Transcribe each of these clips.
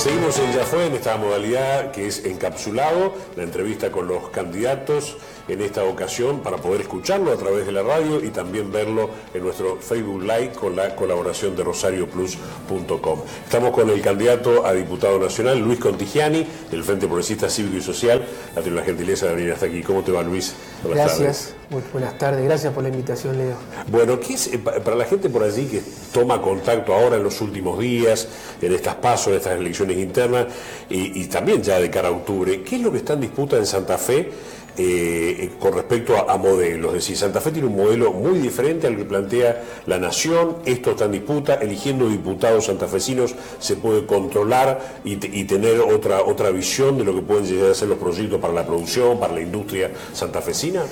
Seguimos en Ya Fue, en esta modalidad que es encapsulado, la entrevista con los candidatos en esta ocasión para poder escucharlo a través de la radio y también verlo en nuestro Facebook Live con la colaboración de rosarioplus.com. Estamos con el candidato a diputado nacional, Luis Contigiani, del Frente Progresista Cívico y Social. Ha tenido la gentileza de venir hasta aquí. ¿Cómo te va, Luis? Buenas tardes. Muy buenas tardes. Gracias por la invitación, Leo. Bueno, ¿qué es para la gente por allí que toma contacto ahora en los últimos días, en estas pasos, en estas elecciones internas y también ya de cara a octubre, qué es lo que está en disputa en Santa Fe con respecto a modelos? Es decir, Santa Fe tiene un modelo muy diferente al que plantea la Nación. Esto está en disputa. Eligiendo diputados santafesinos se puede controlar y tener otra visión de lo que pueden llegar a ser los proyectos para la producción, para la industria santafesina.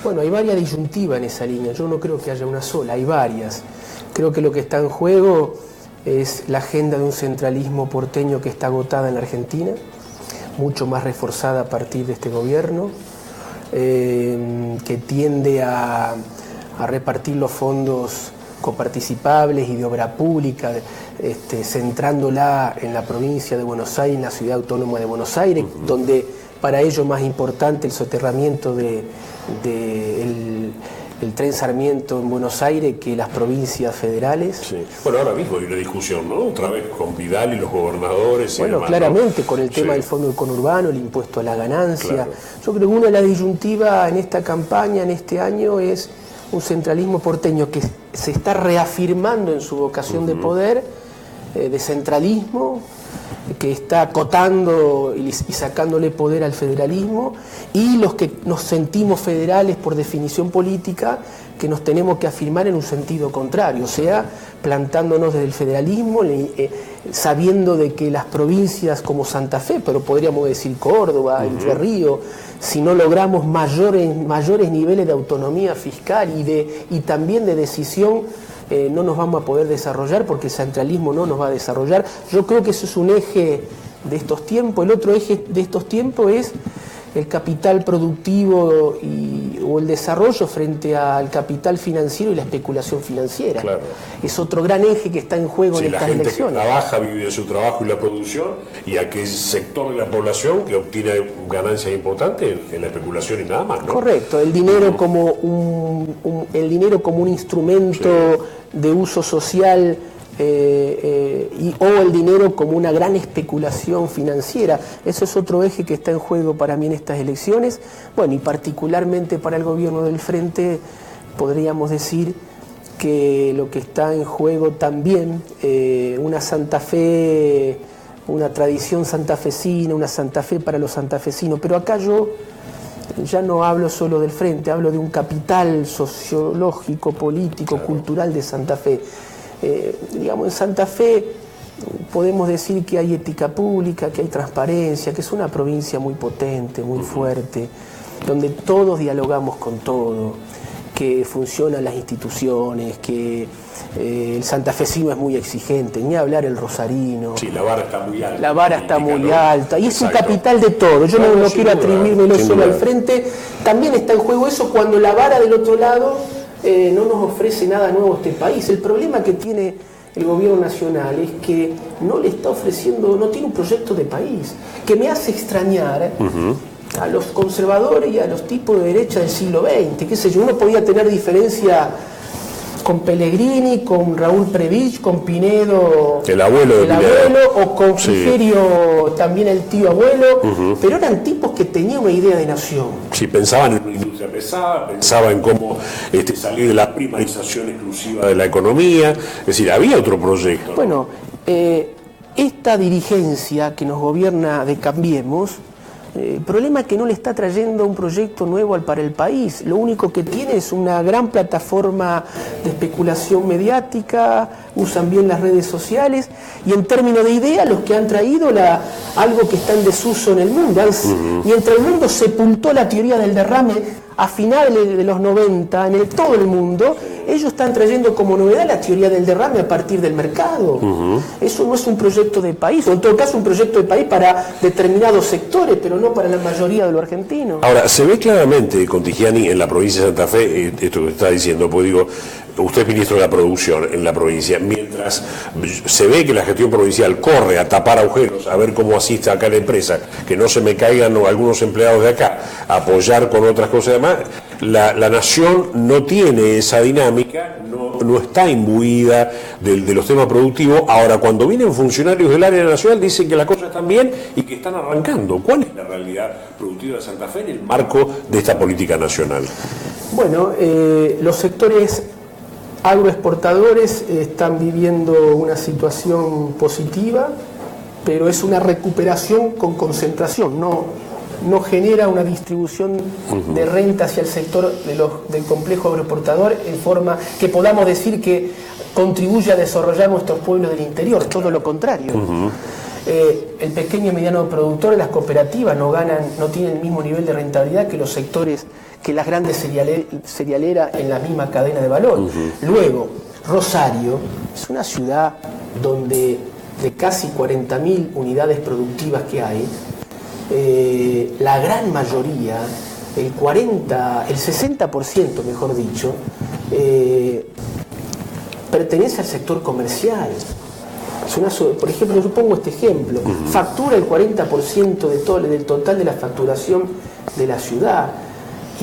Bueno, hay varias disyuntivas en esa línea. Yo no creo que haya una sola, hay varias. Creo que lo que está en juego es la agenda de un centralismo porteño que está agotada en la Argentina, mucho más reforzada a partir de este gobierno, que tiende a repartir los fondos coparticipables y de obra pública, centrándola en la provincia de Buenos Aires, en la ciudad autónoma de Buenos Aires, donde para ello más importante el soterramiento del tren Sarmiento en Buenos Aires que las provincias federales. Sí. Bueno, ahora mismo hay una discusión, ¿no? Otra vez con Vidal y los gobernadores. Bueno, demás, claramente, ¿no? Con el tema del fondo conurbano, el impuesto a la ganancia. Claro. Yo creo que una de las disyuntivas en esta campaña, en este año, es un centralismo porteño que se está reafirmando en su vocación de poder, de centralismo, que está acotando y sacándole poder al federalismo, y los que nos sentimos federales por definición política, que nos tenemos que afirmar en un sentido contrario, o sea, plantándonos desde el federalismo, sabiendo de que las provincias como Santa Fe, pero podríamos decir Córdoba, Entre Ríos, si no logramos mayores niveles de autonomía fiscal y también de decisión, no nos vamos a poder desarrollar, porque el centralismo no nos va a desarrollar. Yo creo que eso es un eje de estos tiempos. El otro eje de estos tiempos es el capital productivo o el desarrollo frente al capital financiero y la especulación financiera. Claro. Es otro gran eje que está en juego en estas elecciones. La gente que trabaja, vive de su trabajo y la producción, y aquel sector de la población que obtiene ganancias importantes en la especulación y nada más, ¿no? Correcto, el dinero como un instrumento de uso social, o el dinero como una gran especulación financiera. Eso es otro eje que está en juego para mí en estas elecciones. Bueno, y particularmente para el gobierno del Frente podríamos decir que lo que está en juego también, una Santa Fe, una tradición santafesina, una Santa Fe para los santafesinos. Pero acá yo ya no hablo solo del Frente, hablo de un capital sociológico, político, cultural de Santa Fe. Digamos, en Santa Fe podemos decir que hay ética pública, que hay transparencia, que es una provincia muy potente, muy fuerte, donde todos dialogamos con todo, que funcionan las instituciones, que el santafesino es muy exigente, ni hablar el rosarino. Sí, la vara está muy alta. La vara está muy alta, y es un capital de todo. Yo no quiero atribuírmelo solo al Frente. También está en juego eso cuando la vara del otro lado no nos ofrece nada nuevo a este país. El problema que tiene el gobierno nacional es que no le está ofreciendo, no tiene un proyecto de país, que me hace extrañar a los conservadores y a los tipos de derecha del siglo XX. Qué sé yo, uno podía tener diferencia con Pellegrini, con Raúl Previch, con Pinedo, el abuelo, o con Frigerio, también el tío abuelo, pero eran tipos que tenían una idea de nación. Sí, pensaban en una industria pesada, pensaban en cómo salir de la primarización exclusiva de la economía, es decir, había otro proyecto. Bueno, esta dirigencia que nos gobierna de Cambiemos, el problema es que no le está trayendo un proyecto nuevo para el país. Lo único que tiene es una gran plataforma de especulación mediática, usan bien las redes sociales, y en términos de ideas, los que han traído algo que está en desuso en el mundo. Mientras el mundo sepultó la teoría del derrame a finales de los 90 todo el mundo, ellos están trayendo como novedad la teoría del derrame a partir del mercado. Eso no es un proyecto de país, o en todo caso un proyecto de país para determinados sectores, pero no para la mayoría de los argentinos. Ahora, se ve claramente, Contigiani, en la provincia de Santa Fe, esto que está diciendo, pues digo, usted es ministro de la producción en la provincia, mientras se ve que la gestión provincial corre a tapar agujeros, a ver cómo asiste acá la empresa, que no se me caigan algunos empleados de acá, a apoyar con otras cosas y demás, la nación no tiene esa dinámica, no está imbuida de los temas productivos. Ahora, cuando vienen funcionarios del área nacional, dicen que las cosas están bien y que están arrancando. ¿Cuál es la realidad productiva de Santa Fe en el marco de esta política nacional? Bueno, los sectores agroexportadores están viviendo una situación positiva, pero es una recuperación con concentración, no genera una distribución de renta hacia el sector del complejo agroexportador en forma que podamos decir que contribuye a desarrollar nuestros pueblos del interior, todo lo contrario. El pequeño y mediano productor, las cooperativas no tienen el mismo nivel de rentabilidad que los sectores, que las grandes cerealeras en la misma cadena de valor. Luego, Rosario es una ciudad donde de casi 40.000 unidades productivas que hay, la gran mayoría, el 60% mejor dicho, pertenece al sector comercial. Por ejemplo, yo pongo este ejemplo, factura el 40% del total de la facturación de la ciudad.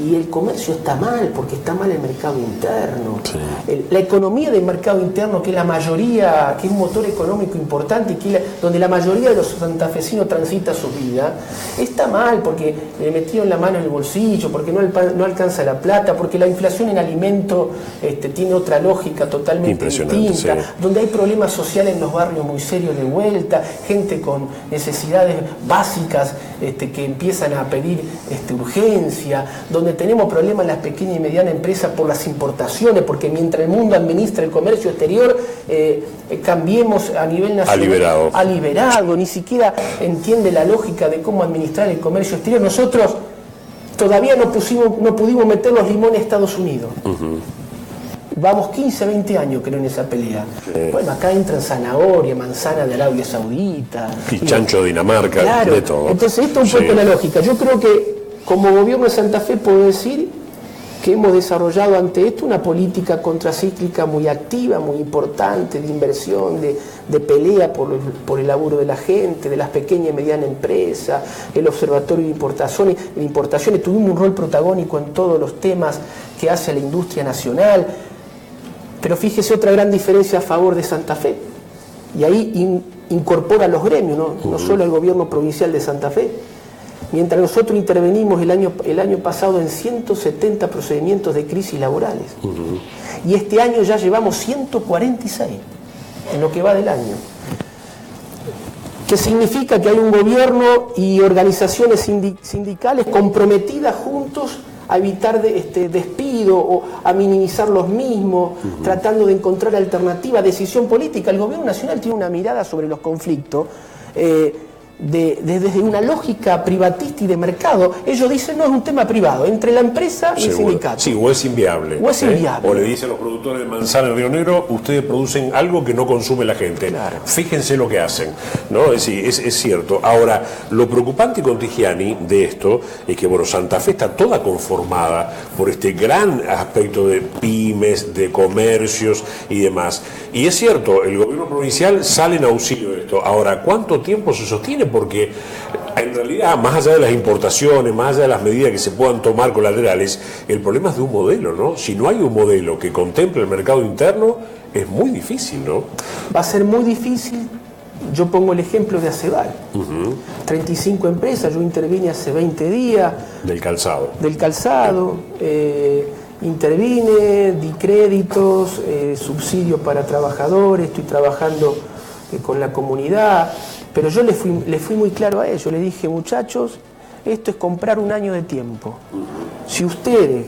Y el comercio está mal, porque está mal el mercado interno. Sí. La economía del mercado interno, que es la mayoría, que es un motor económico importante, y donde la mayoría de los santafesinos transita su vida, está mal porque le metieron la mano en el bolsillo, porque no alcanza la plata, porque la inflación en alimento tiene otra lógica totalmente distinta, sí. Donde hay problemas sociales en los barrios muy serios de vuelta, gente con necesidades básicas que empiezan a pedir urgencia, donde tenemos problemas en las pequeñas y medianas empresas por las importaciones, porque mientras el mundo administra el comercio exterior, cambiemos a nivel nacional. Ha liberado, ni siquiera entiende la lógica de cómo administrar el comercio exterior. Nosotros todavía no pudimos meter los limones a Estados Unidos. Vamos 15, 20 años creo en esa pelea. Sí. Bueno, acá entran zanahoria, manzana de Arabia Saudita. Y chancho de Dinamarca, claro, de todo. Entonces esto es un poco la lógica. Yo creo que como gobierno de Santa Fe puedo decir que hemos desarrollado ante esto una política contracíclica muy activa, muy importante, de inversión, de pelea por el laburo de la gente, de las pequeñas y medianas empresas, el observatorio de importaciones. Tuvimos un rol protagónico en todos los temas que hace a la industria nacional. Pero fíjese otra gran diferencia a favor de Santa Fe, y ahí incorpora los gremios, no solo el gobierno provincial de Santa Fe. Mientras nosotros intervenimos el año pasado en 170 procedimientos de crisis laborales, y este año ya llevamos 146 en lo que va del año. Que significa que hay un gobierno y organizaciones sindicales comprometidas juntos a evitar despido o a minimizar los mismos, tratando de encontrar alternativa, decisión política. El gobierno nacional tiene una mirada sobre los conflictos desde una lógica privatista y de mercado. Ellos dicen, no, es un tema privado, entre la empresa y el sindicato. Sí, o es inviable. O es inviable. O le dicen los productores de manzana en Río Negro, ustedes producen algo que no consume la gente. Claro. Fíjense lo que hacen, ¿no? Es cierto. Ahora, lo preocupante, Contigiani, de esto es que, bueno, Santa Fe está toda conformada por este gran aspecto de pymes, de comercios y demás. Y es cierto, el gobierno provincial sale en auxilio de esto. Ahora, ¿cuánto tiempo se sostiene? Porque en realidad, más allá de las importaciones, más allá de las medidas que se puedan tomar colaterales, el problema es de un modelo, ¿no? Si no hay un modelo que contemple el mercado interno, es muy difícil, ¿no? Va a ser muy difícil. Yo pongo el ejemplo de Aceval. 35 empresas, yo intervine hace 20 días. Del calzado. Intervine, di créditos, subsidios para trabajadores, estoy trabajando con la comunidad. Pero yo le fui muy claro a ellos, le dije, muchachos, esto es comprar un año de tiempo. Si ustedes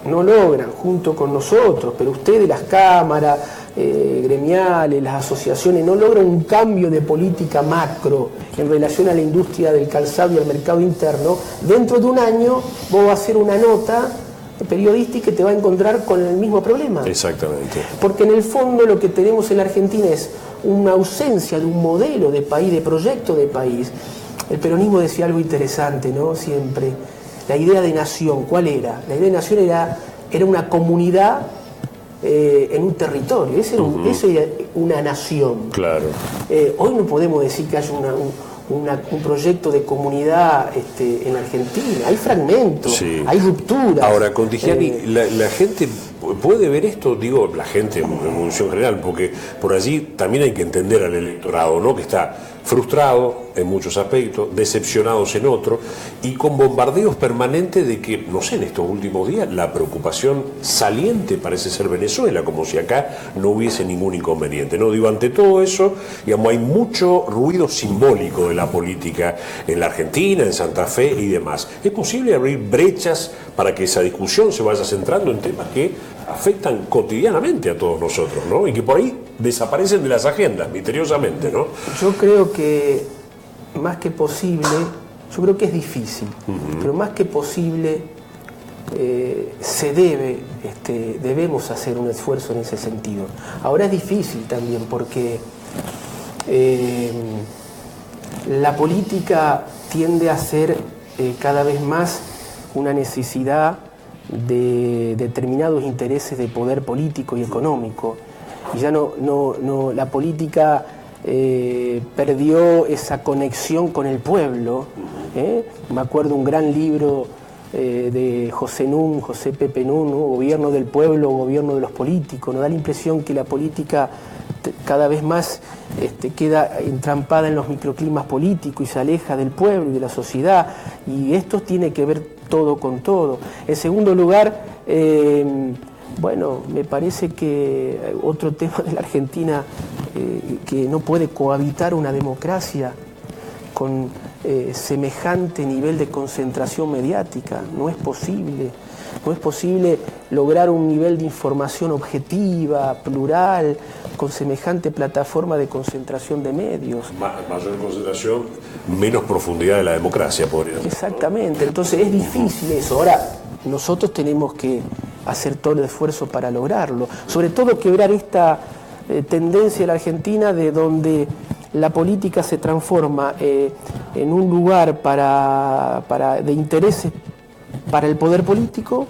no logran, junto con nosotros, pero ustedes, las cámaras gremiales, las asociaciones, no logran un cambio de política macro en relación a la industria del calzado y al mercado interno, dentro de un año vos vas a hacer una nota periodística y te va a encontrar con el mismo problema. Exactamente. Porque en el fondo lo que tenemos en la Argentina es una ausencia de un modelo de país, de proyecto de país. El peronismo decía algo interesante, ¿no? Siempre. La idea de nación, ¿cuál era? La idea de nación era una comunidad en un territorio. Eso era una nación. Claro. Hoy no podemos decir que haya un proyecto de comunidad en Argentina. Hay fragmentos, sí, hay rupturas. Ahora, Contigiani, la gente puede ver esto, digo, la gente en función general, porque por allí también hay que entender al electorado, ¿no? Que está frustrado en muchos aspectos, decepcionados en otros, y con bombardeos permanentes de que, no sé, en estos últimos días la preocupación saliente parece ser Venezuela, como si acá no hubiese ningún inconveniente, ¿no? Digo, ante todo eso, digamos, hay mucho ruido simbólico de la política en la Argentina, en Santa Fe y demás. ¿Es posible abrir brechas para que esa discusión se vaya centrando en temas que afectan cotidianamente a todos nosotros, ¿no? Y que por ahí desaparecen de las agendas misteriosamente, ¿no? Yo creo que más que posible, yo creo que es difícil, pero más que posible debemos hacer un esfuerzo en ese sentido. Ahora es difícil también porque la política tiende a ser cada vez más una necesidad de determinados intereses de poder político y económico. Y ya no la política perdió esa conexión con el pueblo. Me acuerdo un gran libro de José Pepe Nun, ¿no? Gobierno del pueblo, gobierno de los políticos. Nos da la impresión que la política cada vez más queda entrampada en los microclimas políticos y se aleja del pueblo y de la sociedad, y esto tiene que ver todo con todo. En segundo lugar, bueno, me parece que otro tema de la Argentina, que no puede cohabitar una democracia con semejante nivel de concentración mediática. No es posible. No es posible lograr un nivel de información objetiva, plural, con semejante plataforma de concentración de medios. Mayor concentración, menos profundidad de la democracia, podría decir. Exactamente, entonces es difícil eso. Ahora, nosotros tenemos que hacer todo el esfuerzo para lograrlo. Sobre todo quebrar esta tendencia en la Argentina de donde la política se transforma en un lugar de intereses para el poder político,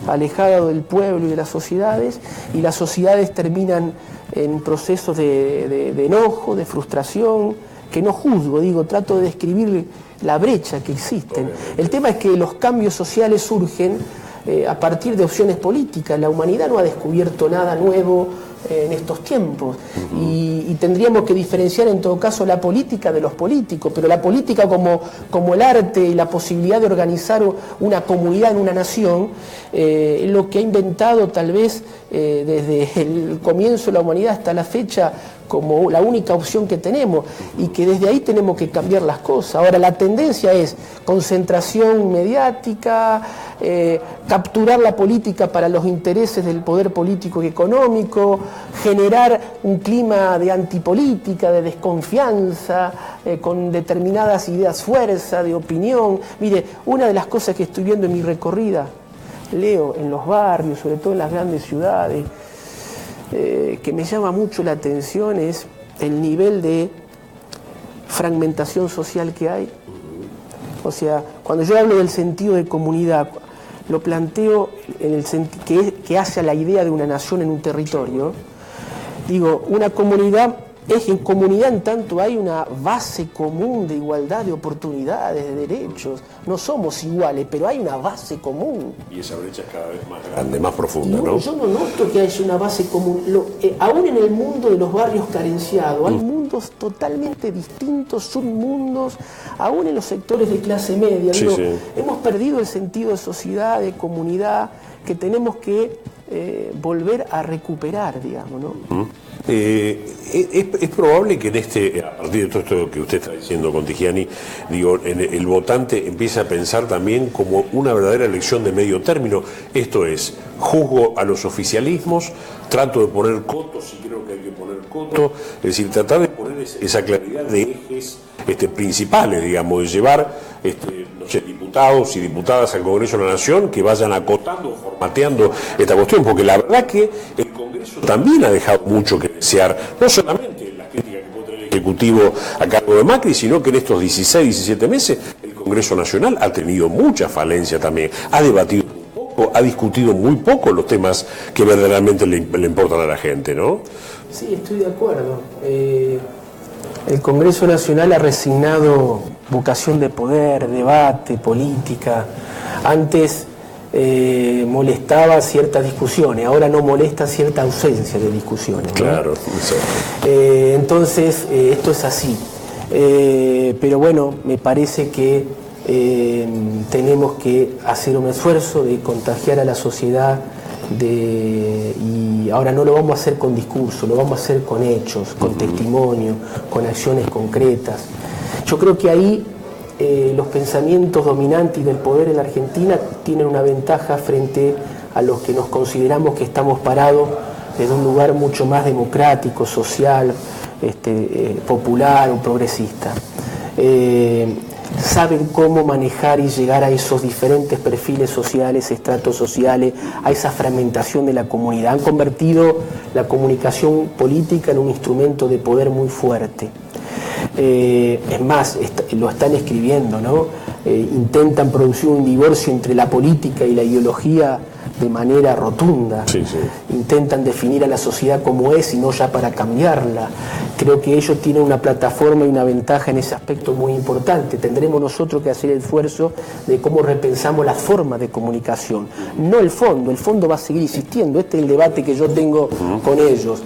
alejado del pueblo y de las sociedades, y las sociedades terminan en procesos de enojo, de frustración, que no juzgo, trato de describir la brecha que existen. El tema es que los cambios sociales surgen a partir de opciones políticas. La humanidad no ha descubierto nada nuevo en estos tiempos, y tendríamos que diferenciar en todo caso la política de los políticos, pero la política como el arte y la posibilidad de organizar una comunidad en una nación, es lo que ha inventado tal vez desde el comienzo de la humanidad hasta la fecha como la única opción que tenemos, y que desde ahí tenemos que cambiar las cosas. Ahora, la tendencia es concentración mediática, capturar la política para los intereses del poder político y económico, generar un clima de antipolítica, de desconfianza, con determinadas ideas fuerza, de opinión. Mire, una de las cosas que estoy viendo en mi recorrida, leo en los barrios, sobre todo en las grandes ciudades, que me llama mucho la atención, es el nivel de fragmentación social que hay. O sea, cuando yo hablo del sentido de comunidad, lo planteo en el que hace a la idea de una nación en un territorio. Digo, una comunidad es en comunidad en tanto hay una base común de igualdad de oportunidades, de derechos. No somos iguales, pero hay una base común. Y esa brecha es cada vez más grande, más profunda, ¿no? Yo no noto que haya una base común. Aún en el mundo de los barrios carenciados, hay mundos totalmente distintos, submundos, aún en los sectores de clase media. Sí, sí. Hemos perdido el sentido de sociedad, de comunidad, que tenemos que volver a recuperar, digamos, ¿no? Es probable que a partir de todo esto que usted está diciendo, Contigiani, el votante empiece a pensar también como una verdadera elección de medio término. Esto es, juzgo a los oficialismos, trato de poner cotos si creo que hay que poner cotos, es decir, tratar de poner esa claridad de ejes principales, digamos, de llevar, no diputados y diputadas al Congreso de la Nación que vayan acotando, formateando esta cuestión, porque la verdad que el Congreso también ha dejado mucho que desear, no solamente las críticas que puede tener el Ejecutivo a cargo de Macri, sino que en estos 16, 17 meses el Congreso Nacional ha tenido mucha falencia también, ha debatido muy poco, ha discutido muy poco los temas que verdaderamente le importan a la gente, ¿no? Sí, estoy de acuerdo. El Congreso Nacional ha resignado vocación de poder, debate, política. Antes molestaba ciertas discusiones, ahora no molesta cierta ausencia de discusiones, ¿no? Claro. Entonces, esto es así. Pero bueno, me parece que tenemos que hacer un esfuerzo de contagiar a la sociedad y ahora no lo vamos a hacer con discurso, lo vamos a hacer con hechos, con testimonio, con acciones concretas. Yo creo que ahí los pensamientos dominantes del poder en la Argentina tienen una ventaja frente a los que nos consideramos que estamos parados desde un lugar mucho más democrático, social, popular o progresista. Saben cómo manejar y llegar a esos diferentes perfiles sociales, estratos sociales, a esa fragmentación de la comunidad. Han convertido la comunicación política en un instrumento de poder muy fuerte. Es más, lo están escribiendo, ¿no? Intentan producir un divorcio entre la política y la ideología de manera rotunda. Sí, sí. Intentan definir a la sociedad como es y no ya para cambiarla. Creo que ellos tienen una plataforma y una ventaja en ese aspecto muy importante. Tendremos nosotros que hacer el esfuerzo de cómo repensamos la forma de comunicación, no el fondo va a seguir existiendo. Este es el debate que yo tengo con ellos.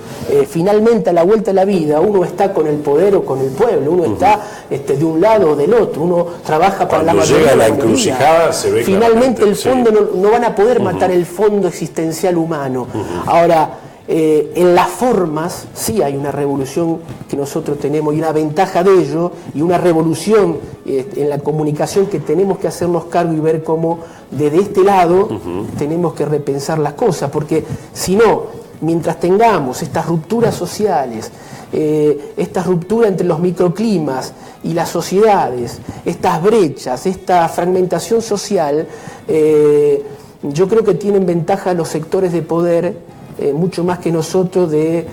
Finalmente, a la vuelta de la vida, uno está con el poder o con el pueblo, uno está de un lado o del otro, uno trabaja para la mayoría. Cuando llega a la encrucijada se ve finalmente el fondo no van a poder matar el fondo existencial humano. Ahora, en las formas sí hay una revolución que nosotros tenemos y una ventaja de ello y una revolución en la comunicación que tenemos que hacernos cargo y ver cómo desde este lado tenemos que repensar las cosas, porque si no, mientras tengamos estas rupturas sociales, esta ruptura entre los microclimas y las sociedades, estas brechas, esta fragmentación social, yo creo que tienen ventaja los sectores de poder mucho más que nosotros de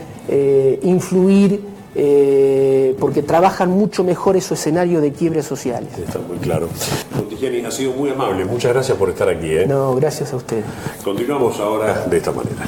influir, porque trabajan mucho mejor esos escenarios de quiebres sociales. Está muy claro. Contigiani, ha sido muy amable. Muchas gracias por estar aquí. No, gracias a usted. Continuamos ahora de esta manera.